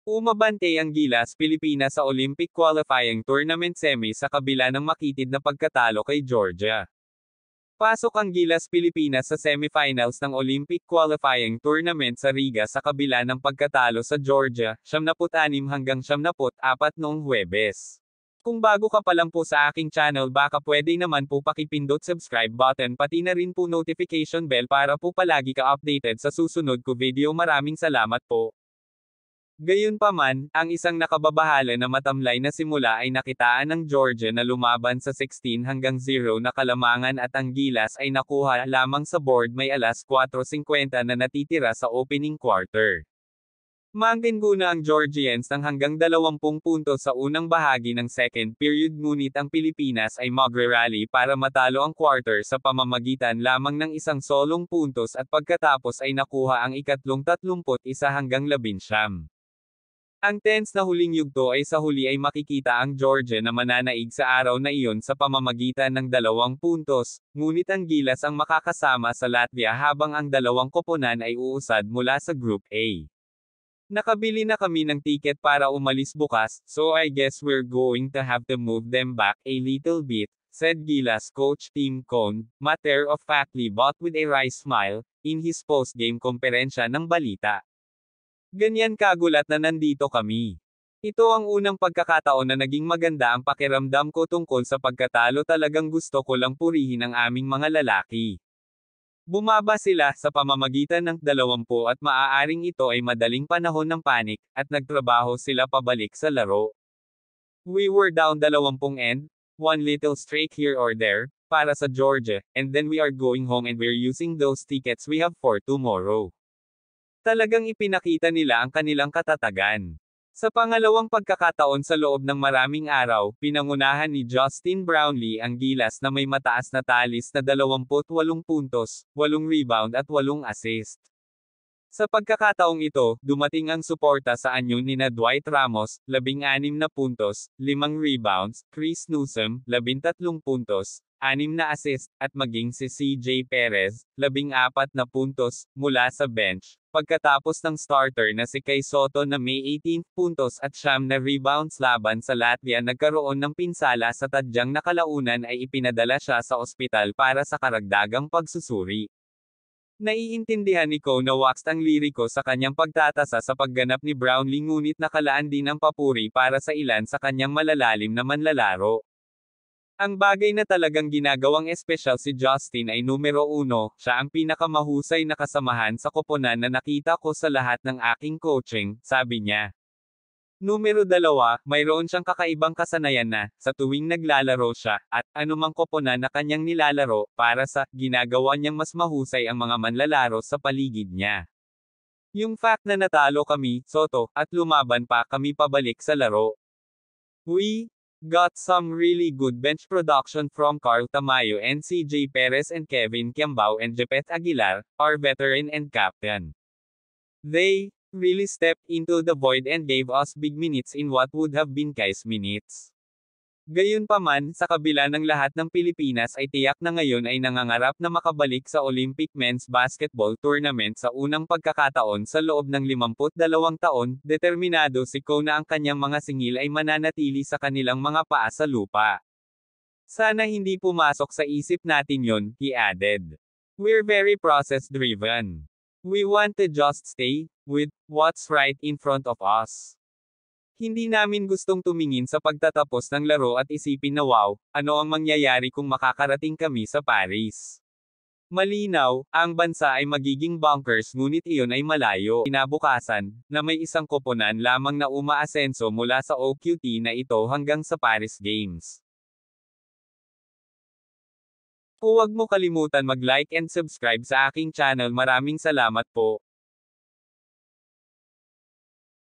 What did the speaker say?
Umabante ang Gilas Pilipinas sa Olympic Qualifying Tournament Semi sa kabila ng makitid na pagkatalo kay Georgia. Pasok ang Gilas Pilipinas sa semifinals ng Olympic Qualifying Tournament sa Riga sa kabila ng pagkatalo sa Georgia, 76-74 noong Huwebes. Kung bago ka pa lang po sa aking channel, baka pwede naman po pakipindot subscribe button pati na rin po notification bell para po palagi ka updated sa susunod ko video. Maraming salamat po. Gayunpaman, ang isang nakababahala na matamlay na simula ay nakitaan ng Georgia na lumaban sa 16-0 na kalamangan at ang Gilas ay nakuha lamang sa board may alas 4:50 na natitira sa opening quarter. Mangguna ang Georgians ng hanggang 20 puntos sa unang bahagi ng second period, ngunit ang Pilipinas ay magre-rally para matalo ang quarter sa pamamagitan lamang ng isang solong puntos at pagkatapos ay nakuha ang ikatlong 31-19. Ang tense na huling yugto ay sa huli ay makikita ang Georgia na mananaig sa araw na iyon sa pamamagitan ng 2 puntos, ngunit ang Gilas ang makakasama sa Latvia habang ang dalawang koponan ay uusad mula sa Group A. Nakabili na kami ng ticket para umalis bukas, so I guess we're going to have to move them back a little bit, said Gilas coach Tim Cone, matter-of-factly but with a wry smile, in his post-game komperensya ng balita. Ganyan kagulat na nandito kami. Ito ang unang pagkakataon na naging maganda ang pakiramdam ko tungkol sa pagkatalo. Talagang gusto ko lang purihin ang aming mga lalaki. Bumaba sila sa pamamagitan ng 20 at maaaring ito ay madaling panahon ng panik, at nagtrabaho sila pabalik sa laro. We were down 20 and, one little streak here or there, para sa Georgia, and then we are going home and we're using those tickets we have for tomorrow. Talagang ipinakita nila ang kanilang katatagan. Sa pangalawang pagkakataon sa loob ng maraming araw, pinangunahan ni Justin Brownlee ang Gilas na may mataas na talis na 28 puntos, 8 rebound at 8 assist. Sa pagkakataong ito, dumating ang suporta sa anyo nina Dwight Ramos, 16 na puntos, 5 rebounds, Chris Newsome, 13 puntos, 6 na assist, at maging si CJ Perez, 14 na puntos, mula sa bench, pagkatapos ng starter na si Kai Sotto na may 18 puntos at 9 na rebounds laban sa Latvia. Nagkaroon ng pinsala sa tadyang nakalaunan ay ipinadala siya sa ospital para sa karagdagang pagsusuri. Naiintindihan ni Cone na waxed ang liriko sa kanyang pagtatasa sa pagganap ni Brownlee, ngunit nakalaan din ang papuri para sa ilan sa kanyang malalalim na manlalaro. Ang bagay na talagang ginagawang espesyal si Justin ay numero 1, siya ang pinakamahusay na kasamahan sa koponan na nakita ko sa lahat ng aking coaching, sabi niya. Numero 2, mayroon siyang kakaibang kasanayan na, sa tuwing naglalaro siya, at anumang koponan na kanyang nilalaro, para sa, ginagawa niyang mas mahusay ang mga manlalaro sa paligid niya. Yung fact na natalo kami, Soto, at lumaban pa kami pabalik sa laro. We got some really good bench production from Carl Tamayo and CJ Perez and Kevin Kiambao and Jepet Aguilar, our veteran and captain. They really stepped into the void and gave us big minutes in what would have been Kai's minutes. Gayunpaman, sa kabila ng lahat ng Pilipinas ay tiyak na ngayon ay nangangarap na makabalik sa Olympic Men's Basketball Tournament sa unang pagkakataon sa loob ng 52 taon. Determinado si Cone na ang kanyang mga singil ay mananatili sa kanilang mga paa sa lupa. Sana hindi pumasok sa isip natin yon, he added. We're very process-driven. We want to just stay with what's right in front of us. Hindi namin gustong tumingin sa pagtatapos ng laro at isipin na wow, ano ang mangyayari kung makakarating kami sa Paris. Malinaw, ang bansa ay magiging bunkers, ngunit iyon ay malayo. Kinabukasan, na may isang koponan lamang na umaasenso mula sa OQT na ito hanggang sa Paris Games. Huwag mo kalimutan mag-like and subscribe sa aking channel. Maraming salamat po.